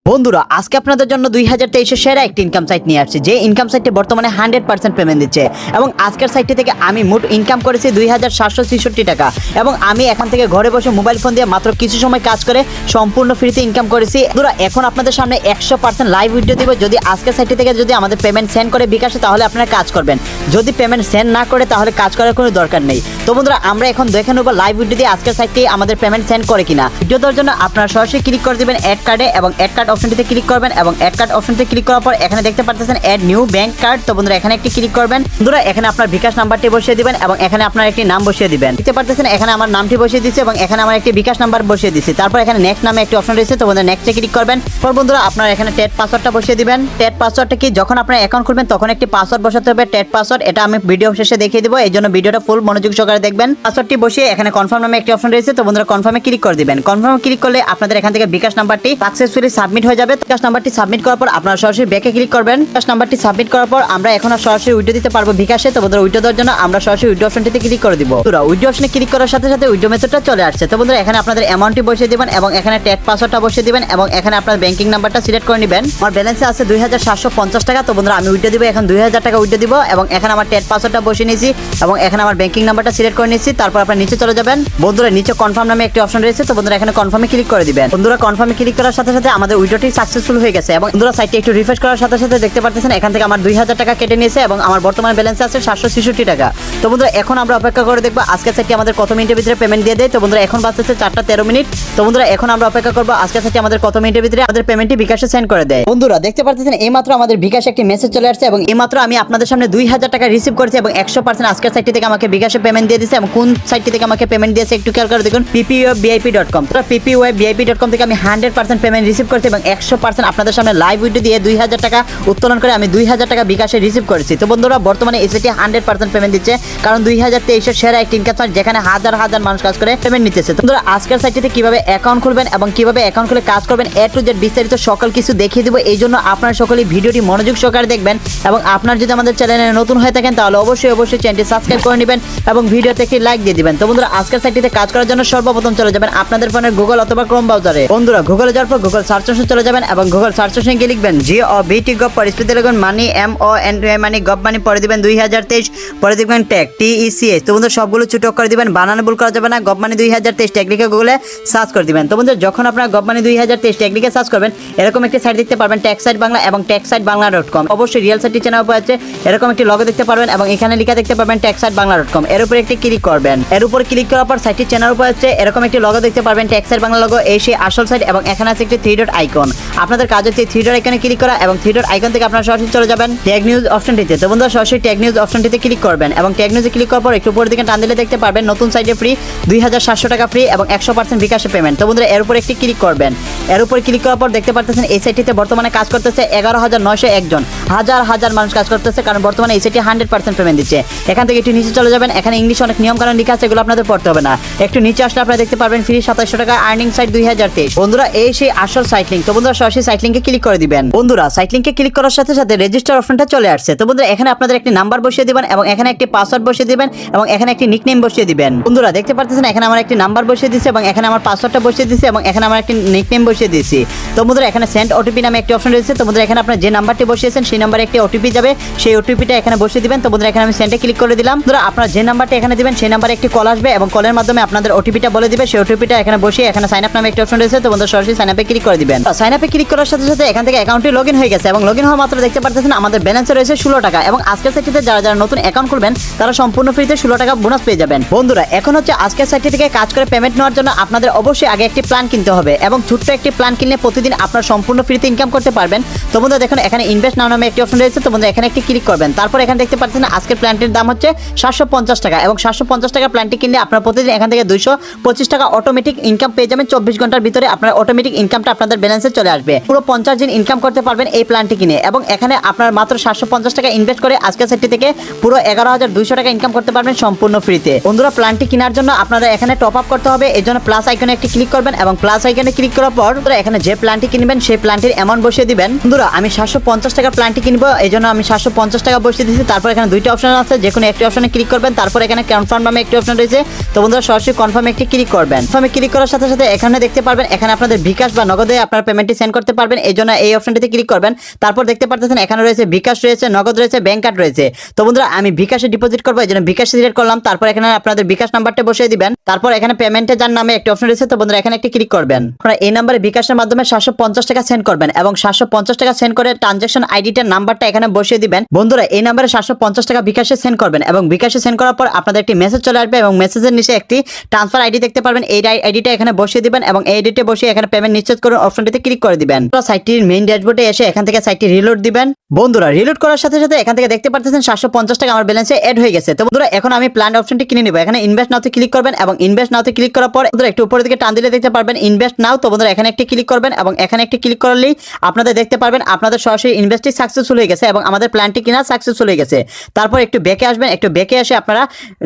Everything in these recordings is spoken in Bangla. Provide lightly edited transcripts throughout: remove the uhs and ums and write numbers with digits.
বন্ধুরা আজকে আপনাদের জন্য 2023 সেরা একটি ইনকাম সাইট নিয়ে আসছে, যে ইনকাম সাইটটি বর্তমানে 100% পেমেন্ট দিচ্ছে। এবং আজকের সাইটটি থেকে আমি মোট ইনকাম করেছি 2766 টাকা। এবং আমি এখান থেকে ঘরে বসে মোবাইল ফোন দিয়ে মাত্র কিছু সময় কাজ করে সম্পূর্ণ ফ্রিতে ইনকাম করেছি। বন্ধুরা এখন আপনাদের সামনে 100% লাইভ ভিডিও দিব। যদি আজকের সাইটটি থেকে যদি আমাদের পেমেন্ট সেন্ড করে বিকাশে, তাহলে আপনারা কাজ করবেন। যদি পেমেন্ট সেন্ড না করে তাহলে কাজ করার কোনো দরকার নেই। তো বন্ধুরা আমরা এখন দেখে নেব লাইভ ভিডিও দিয়ে আজকের সাইটটি আমাদের পেমেন্ট সেন্ড করে কিনা। ভিডিও দেওয়ার জন্য আপনারা সরাসরি ক্লিক করে দিবেন অ্যাড কার্ডে এবং অ্যাড কার্ড অপশনটিতে ক্লিক করবেন এবং অ্যাড কার্ড অপশনটিতে ক্লিক করার পর এখানে দেখতে পাচ্ছেন অ্যাড নিউ ব্যাংক কার্ড। তো বন্ধুরা এখানে একটি ক্লিক করবেন। বন্ধুরা এখানে আপনার বিকাশ নাম্বারটি বসিয়ে দিবেন এবং এখানে আপনার একটি নাম বসিয়ে দিবেন। দেখতে পাচ্ছেন এখানে আমার নামটি বসিয়ে দিয়েছি এবং এখানে আমার একটি বিকাশ নাম্বার বসিয়ে দিয়েছি। তারপর এখানে নেক্সট নামে একটি অপশন রয়েছে। তো বন্ধুরা নেক্সটে ক্লিক করবেন। পর বন্ধুরা আপনার এখানে টেট পাসওয়ার্ডটা বসিয়ে দিবেন। টেট পাসওয়ার্ডটা কি, যখন আপনার অ্যাকাউন্ট খুলবেন তখন একটি পাসওয়ার্ড বসাতে হবে, টেট পাসওয়ার্ড। এটা আমি ভিডিও শেষে দেখিয়ে দিব, এই জন্য ভিডিওটা ফুল মনোযোগ সহকারে দেখবেন। পাসওয়ার্ডটি বসিয়ে এখানে কনফার্ম নামে একটি অপশন রয়েছে। তো বন্ধুরা কনফার্মে ক্লিক করে দিবেন। কনফার্মে ক্লিক করলে আপনাদের এখান থেকে বিকাশ নাম্বারটি সাকসেসফুলি সাবমিট হয়ে যাবে। বিকাশ নাম্বারটি সাবমিট করার পর আপনারা সরাসরি ব্যাকে ক্লিক করবেন। বিকাশ নাম্বারটি সাবমিট করার পর আমরা এখন সরাসরি উইথড্র দিতে পারবো বিকাশে। তো বন্ধুরা উইথড্র দেওয়ার জন্য আমরা সরাসরি উইথড্র অপশনটিতে ক্লিক করে দিব। বন্ধুরা উইথড্র অপশনে ক্লিক করার সাথে সাথে উইথড্র মেথডটা চলে আসছে। তো বন্ধুরা এখানে আপনাদের অ্যামাউন্টটি বসিয়ে দিবেন এবং এখানে টেট পাসওয়ার্ডটা বসিয়ে দিবেন এবং এখানে আপনার ব্যাংকিং নাম্বারটা সিলেক্ট করে নেবেন। আমার ব্যালেন্সে আছে 2750 টাকা। তো বন্ধুরা আমি উইথড্র দিব, এখন 2000 টাকা উইথড্র দিব এবং এখানে আমার টেট পাসওয়ার্ডটা বসিয়ে নিয়েছি এবং এখানে আমার ব্যাংকিং নাম্বারটা সিলেক্ট করে নিয়েছি। তারপর আপনারা নিচে চলে যাবেন। বন্ধুরা নিচে কনফার্ম নামে একটি অপশন রয়েছে। তো বন্ধুরা এখানে কনফার্মে ক্লিক করে দিবেন। বন্ধুরা কনফার্মে ক্লিক করার সাথে সাথে আমাদের উইথড্রটি সাকসেসফুল হয়ে গেছে। এবং বন্ধুরা সাইটটি একটু রিফ্রেশ করার সাথে সাথে দেখতে পাচ্ছেন এখান থেকে আমার 2000 টাকা কেটে নিয়েছে এবং আমার বর্তমান ব্যালেন্স আছে 766 টাকা। তো বন্ধুরা এখন আমরা অপেক্ষা করে দেখবো আজকের সাইটটি আমাদের কত মিনিটের ভিতরে পেমেন্ট দিয়ে দেয়। তো বন্ধুরা এখন বাজতেছে 4টা 13 মিনিট। তো বন্ধুরা এখন আমরা অপেক্ষা করবো আজকের সাইটটি আমাদের কত মিনিটের ভিতরে আমাদের পেমেন্টটি বিকাশে সেন্ড করে দেয়। বন্ধুরা দেখতে পাচ্ছেন এইমাত্র আমাদের বিকাশে একটি মেসেজ চলে আসছে এবং এইমাত্র আমি আপনাদের সামনে 2000 টাকা রিসিভ করেছি এবং 100% আজকের সাইটটি থেকে আমাকে বিকাশে পেমেন্ট দিয়ে দিয়েছে। এবং কোন সাইটটি থেকে আমাকে পেমেন্ট দিয়েছে একটু খেয়াল করে দেখুন, ppwebvip.com। তো ppwebvip.com থেকে আমি 100% পেমেন্ট রিসিভ করেছি এবং 100% আপনাদের সামনে লাইভ ভিডিও দিয়ে 2000 টাকা উত্তোলন করে আমি 2000 টাকা বিকাশে রিসিভ করেছি। তো বন্ধুরা বর্তমানে এই সাইটটি 100% পেমেন্ট দিচ্ছে, কারণ 2023 এর সেরা একটি ইনকাম সাইট যেখানে হাজার হাজার মানুষ কাজ করে পেমেন্ট নিতেছে। তো বন্ধুরা আজকের সাইটটিতে কিভাবে অ্যাকাউন্ট খুলবেন এবং কিভাবে অ্যাকাউন্ট খুলে কাজ করবেন A to Z বিস্তারিত সকল কিছু দেখিয়ে দিব। এই জন্য আপনারা সকলেই ভিডিওটি মনোযোগ সহকারে দেখবেন এবং আপনার যদি আমাদের চ্যানেলে নতুন হয়ে থাকেন তাহলে অবশ্যই চ্যানেলটি সাবস্ক্রাইব করে নেবেন এবং ভিডিওতে একটি লাইক দিয়ে দিবেন। তো বন্ধুরা আজকের সাইটটিতে কাজ করার জন্য সর্বপ্রথম চলে যাবেন আপনাদের ফোনের গুগল অথবা ক্রোম ব্রাউজারে। বন্ধুরা গুগলে যাওয়ার পর গুগল সার্চ অপশনে চলে যাবেন এবং গুগল সার্চ অপশনে গিয়ে লিখবেন GOVT পরে স্পেস লিখবেন মানি MONY মানি গভ মানি, পরে দিবেন 2023, পরে দিবেন ট্যাগ TECH। তো বন্ধুরা সবগুলো ছোট করে দিবেন, বানানো ভুল করা যাবে না। গভ মানি 2023 ট্যাগ লিখে গুগলে সার্চ করে দিবেন। তো বন্ধুরা যখন আপনারা গভ মানি 2023 ট্যাগ লিখে সার্চ করবেন এরকম একটি সাইট দেখতে পারবেন, ট্যাক্স সাইট বাংলা এবং ট্যাক্স সাইট বাংলা.com। অবশ্যই রিয়েল সাইটটি চেনার উপায় আছে, এরকম একটি লোগো দেখতে পারবেন এবং এখানে লেখা দেখতে পারবেন ট্যাক্স সাইট বাংলা.com। এর উপরে একটি ক্লিক করবেন। এর উপর ক্লিক করার পর সাইটটি চেনার উপায় আছে, এরকম একটি লোগো দেখতে পারবেন ট্যাক্স সাইট বাংলা লোগো, এই সেই আসল সাইট এবং এখানে আছে একটি 3 ডট আইকন। আপনাদের কাজ হচ্ছে 3 ডট আইকনে ক্লিক করা এবং 3 ডট আইকন থেকে আপনারা সরাসরি চলে যাবেন ট্যাগ নিউজ অপশনটিতে। তো বন্ধুরা সরাসরি ট্যাগ নিউজ অপশনটিতে ক্লিক করবেন এবং ট্যাগ নিউজে ক্লিক করার পর একটু উপরের দিকে টান দিলে দেখতে পারবেন নতুন সাইটে ফ্রি 2700 টাকা ফ্রি এবং 100% বিকাশে পেমেন্ট। তো বন্ধুরা এর উপর একটি ক্লিক করবেন। এর উপর ক্লিক করার পর দেখতে পাচ্ছেন এই সাইটটিতে বর্তমানে কাজ করতেছে 11901 জন, হাজার হাজার মানুষ কাজ করতেছে, কারণ বর্তমানে এই সাইটটি 100% পেমেন্ট দিচ্ছে। এখান থেকে একটু নিচে চলে যাবেন, এখানে ইংলিশ অনেক নিয়ম কানুন লেখা আছে, এগুলো আপনাদের পড়তে হবে না। একটু নিচে আসলে আপনারা দেখতে পারবেন ফ্রি 2700 টাকা আর্নিং সাইট 2023। বন্ধুরা এই সেই আসল সাইট লিংক। তো বন্ধুরা সরাসরি সাইট লিংকে ক্লিক করে দিবেন। বন্ধুরা সাইট লিংকে ক্লিক করার সাথে সাথে রেজিস্টার অপশনটা চলে আসছে। তো বন্ধুরা এখানে আপনাদের একটি নাম্বার বসিয়ে দিবেন এবং এখানে একটি পাসওয়ার্ড বসিয়ে দিবেন এবং এখানে একটি নিকনেম বসিয়ে দিবেন। বন্ধুরা দেখতে পাচ্ছেন এখানে আমার একটি নাম্বার বসিয়ে দিয়েছি এবং এখানে আমার পাসওয়ার্ডটা বসিয়ে দিয়েছি এবং এখানে আমার একটি নিকনেম বসিয়ে দিয়েছি। তো বন্ধুরা এখানে সেন্ড ওটিপি নামে একটি অপশন রয়েছে। তো বন্ধুরা এখানে আপনারা যে নাম্বারটি বসিয়েছেন সেই নাম্বারে একটি ওটিপি যাবে, সেই ওটিপিটা এখানে বসিয়ে দিবেন। তো বন্ধুরা এখানে আমি সেন্ডে ক্লিক করে দিলাম। বন্ধুরা আপনারা যে নাম্বারটি এখানে দিবেন সেই নাম্বারে একটি কল আসবে এবং কলের মাধ্যমে আপনাদের ওটিপিটা বলে দিবে, সেই ওটিপিটা এখানে বসিয়ে এখানে সাইন আপ নামে একটি অপশন রয়েছে। তো বন্ধুরা সরাসরি সাইন আপে ক্লিক করে দিবেন। সাইন আপে ক্লিক করার সাথে সাথে এখান থেকে অ্যাকাউন্টটি লগইন হয়ে গেছে এবং লগইন হওয়া মাত্র দেখতে পাচ্ছেন আমাদের ব্যালেন্সে রয়েছে 16 টাকা এবং আজকের সাইটটিতে যারা নতুন অ্যাকাউন্ট খুলবেন তারা সম্পূর্ণ ফ্রিতে 16 টাকা বোনাস পেয়ে যাবেন। বন্ধুরা এখন হচ্ছে আজকের সাইটটি থেকে কাজ করে পেমেন্ট নেওয়ার জন্য আপনাদের অবশ্যই আগে একটি প্ল্যান কিনতে হবে এবং ছোট্ট একটি প্ল্যান কিনলে প্রতিদিন আপনার সম্পূর্ণ ফ্রিতে ইনকাম করতে পারবেন। তো বন্ধুরা দেখুন এখানে ইনভেস্ট নাও নামে একটি অপশন রয়েছে। তো বন্ধুরা এখানে একটি ক্লিক করবেন। তারপর এখানে দেখতে পাচ্ছেন আজকের প্ল্যানটির দাম হচ্ছে 750 টাকা এবং 750 টাকা প্ল্যানটি কিনলে আপনারা প্রতিদিন এখান থেকে 225 টাকা অটোমেটিক ইনকাম পেয়ে যাবেন। 24 ঘন্টার ভিতরে আপনার অটোমেটিক ইনকামটা আপনাদের ব্যালেন্সে চলে আসবে। পুরো 50 দিন ইনকাম করতে পারবেন এই প্ল্যানটি কিনে এবং এখানে আপনার মাত্র 750 টাকা ইনভেস্ট করে আজকের সাইটটি থেকে পুরো 11200 টাকা ইনকাম করতে পারবেন সম্পূর্ণ ফ্রিতে। বন্ধুরা প্ল্যানটি কেনার জন্য আপনাদের এখানে টপ আপ করতে হবে, এই জন্য প্লাস আইকনে একটি ক্লিক করবেন এবং প্লাস আইকনে ক্লিক করার পর এখানে যে প্ল্যানটি কিনবেন সেই প্ল্যানটির অ্যামাউন্ট বসিয়ে দিবেন। বন্ধুরা আমি 750 টাকা প্ল্যানটি কিনবো, এই জন্য আমি 750 টাকা বসিয়ে দিয়েছি। তারপর এখানে দুইটা অপশন আছে, যে কোনো একটি অপশনে ক্লিক করবেন। তারপর এখানে কনফার্ম নামে একটি অপশন রয়েছে। তো বন্ধুরা সরাসরি কনফার্মে একটি ক্লিক করবেন। কনফার্মে ক্লিক করার সাথে সাথে এখানে দেখতে পারবেন এখানে আপনাদের বিকাশ বা নগদে আপনারা পেমেন্টটি সেন্ড করতে পারবেন। এই জন্য এই অপশনটিতে ক্লিক করবেন। তারপর দেখতে পাচ্ছেন এখানে রয়েছে বিকাশ রয়েছে, নগদ রয়েছে, ব্যাংক কার্ড রয়েছে। তো বন্ধুরা আমি বিকাশে ডিপোজিট করবো, এই জন্য বিকাশে সিলেক্ট করলাম। তারপর এখানে আপনাদের বিকাশ নাম্বারটা বসিয়ে দিবেন। তারপর এখানে পেমেন্টে যার নামে একটি অপশন রয়েছে, তো বন্ধুরা এখানে একটি ক্লিক করবেন। আপনারা এই নাম্বারে বিকাশের মাধ্যমে 750 টাকা সেন্ড করবেন এবং 750 টাকা সেন্ড করে ট্রানজাকশন আইডিটার নাম্বারটা এখানে বসিয়ে দিবেন। বন্ধুরা এই নাম্বারে 750 টাকা বিকাশে সেন্ড করবেন এবং বিকাশে সেন্ড করার পর আপনাদের একটি মেসেজ চলে আসবে এবং মেসেজের নিচে একটি ট্রান্সফার আইডি দেখতে পারবেন। এই আইডিটা এখানে বসিয়ে দিবেন এবং এই আইডিটা বসিয়ে এখানে পেমেন্ট নিশ্চিত করুন অপশনটিতে ক্লিক করে দিবেন। তো সাইটটির মেইন ড্যাশবোর্ডে এসে এখান থেকে সাইটটি রিলোড দিবেন। বন্ধুরা রিলোড করার সাথে সাথে এখান থেকে দেখতে পাচ্ছেন 750 টাকা আমার ব্যালেন্সে এড হয়ে গেছে। তো বন্ধুরা এখন আমি প্ল্যান অপশনটি কিনে নিব। এখানে ইনভেস্ট নাওতে ক্লিক করবেন এবং ইনভেস্ট নাওতে ক্লিক করার পর বন্ধুরা একটু উপরের দিকে টান দিলে দেখতে পারবেন ইনভেস্ট নাও। তো বন্ধুরা এখানে একটি ক্লিক করবেন এবং এখানে একটি ক্লিক করলেই আপনাদের দেখতে পারবেন আপনাদের সরাসরি ইনভেস্টটি সাকসেসফুল হয়ে গেছে এবং আমাদের প্ল্যানটি কিনা সাকসেসফুল হয়ে গেছে। তারপর একটু ব্যাকে আসবেন, একটু ব্যাকে এসে আপনারা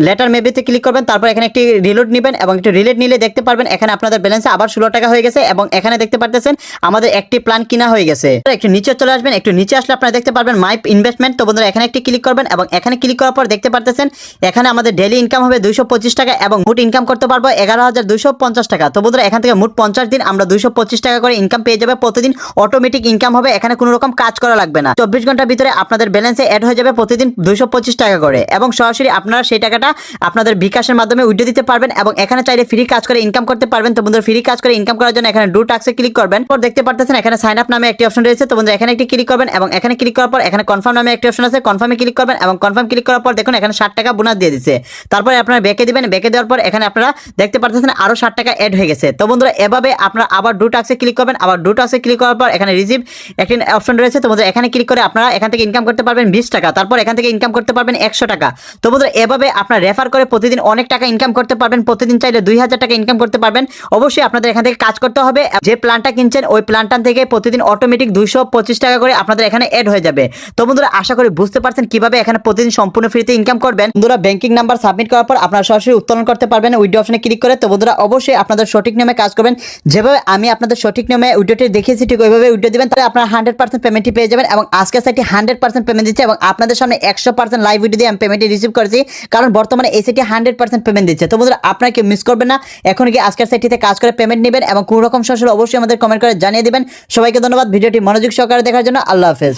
লেটার মেবিতে ক্লিক করবেন। তারপর এখানে একটি রিলোড নেবেন এবং একটু রিলেট নিলে দেখতে পারবেন এখানে আপনাদের ব্যালেন্সে আবার 16 টাকা হয়ে গেছে এবং এখানে দেখতে পাচ্ছেন আমাদের একটি প্ল্যান কিনা হয়ে গেছে। একটু নিচে চলে আসবেন, একটু নিচে আসলে আপনারা দেখতে পারবেন মাই ইনভেস্টমেন্ট। তো বন্ধুরা এখানে একটি ক্লিক করবেন এবং এখানে ক্লিক করার পর দেখতে পাচ্ছেন এখানে আমাদের ডেইলি ইনকাম হবে 225 টাকা এবং মোট ইনকাম করতে পারবো 11,250 টাকা। তো বন্ধুরা এখান থেকে মোট 50 দিন আমরা 225 টাকা করে ইনকাম পেয়ে যাবে প্রতিদিন। অটোমেটিক ইনকাম হবে, এখানে কোনো রকম কাজ করা লাগবে না। 24 ঘন্টার ভিতরে আপনাদের ব্যালেন্সে অ্যাড হয়ে যাবে প্রতিদিন 225 টাকা করে এবং সরাসরি আপনারা সেই টাকাটা আপনাদের বিকাশের মাধ্যমে উইথড্র দিতে পারবেন এবং এখানে চাইলে ফ্রি কাজ করে ইনকাম করতে পারবেন। তো বন্ধুরা ফ্রি কাজ করে ইনকাম করার জন্য এখানে ডু টাস্কে ক্লিক করবেন। পর দেখতে পাচ্ছেন এখানে সাইন আপ নামে একটি অপশন রয়েছে। তো বন্ধুরা এখানে একটি ক্লিক করবেন এবং এখানে ক্লিক করার পর এখানে কনফার্ম নামে একটি অপশন আছে, কনফার্মে ক্লিক করবেন এবং কনফার্ম ক্লিক করার পর দেখুন এখানে 60 টাকা বোনাস দিয়ে দিচ্ছে। তারপরে আপনারা ব্যাকে দিবেন, ব্যাকে দেওয়ার পর এখানে আপনারা দেখতে পাচ্ছেন আরো 60 টাকা অ্যাড হয়ে গেছে। তো বন্ধুরা এভাবে আপনারা আবার ডু টাস্কে ক্লিক করবেন, আবার ডু টাস্কে ক্লিক করার পর এখানে রিসিভ একটি অপশন রয়েছে। তো বন্ধুরা এখানে ক্লিক করে আপনারা এখান থেকে ইনকাম করতে পারবেন 20 টাকা, তারপর এখান থেকে ইনকাম করতে পারবেন 100 টাকা। তো বন্ধুরা এভাবে আপনারা রেফার করে প্রতিদিন অনেক টাকা ইনকাম করতে পারবেন। প্রতিদিন চাইলে 2000 টাকা ইনকাম করতে পারবেন। অবশ্যই আপনাদের এখান থেকে কাজ করতে হবে। যে প্ল্যানটা কিনছেন ওই প্ল্যানটা থেকে প্রতিদিন অটোমেটিক 225 টাকা করে আপনাদের এখানে অ্যাড হয়ে যাবে। তো বন্ধুরা আশা করি বুঝতে পারছেন কিভাবে এখানে প্রতিদিন সম্পূর্ণ ফ্রিতে ইনকাম করবেন। বন্ধুরা ব্যাংকিং নাম্বার সাবমিট করার পর আপনারা সরাসরি উত্তোলন করতে পারবেন উইথড্র অপশনে ক্লিক করে। তো বন্ধুরা অবশ্যই আপনাদের সঠিক নিয়মে কাজ করবেন। যেভাবে আমি আপনাদের সঠিক নিয়মে উইথড্রটি দেখিয়েছি ঠিক ওইভাবে উইথড্র দিবেন, তাহলে আপনারা 100% পেমেন্টটি পেয়ে যাবেন। এবং আজকের সাইটটি 100% পেমেন্ট দিচ্ছে এবং আপনাদের সামনে 100% লাইভ ভিডিও দিয়ে আমি পেমেন্টটি রিসিভ করেছি, কারণ বর্তমানে এই সাইটটি 100% পেমেন্ট দিচ্ছে। তো বন্ধুরা আপনারা কেউ মিস করবেন না, এখন কি আজকের সাইটটিতে কাজ করে পেমেন্ট নেবেন এবং কোনো রকম সমস্যা অবশ্যই আমাদের কমেন্ট করে জানিয়ে দিবেন। সবাইকে ধন্যবাদ ভিডিওটি মনোযোগ সহকারে দেখার জন্য। আল্লাহ হাফেজ।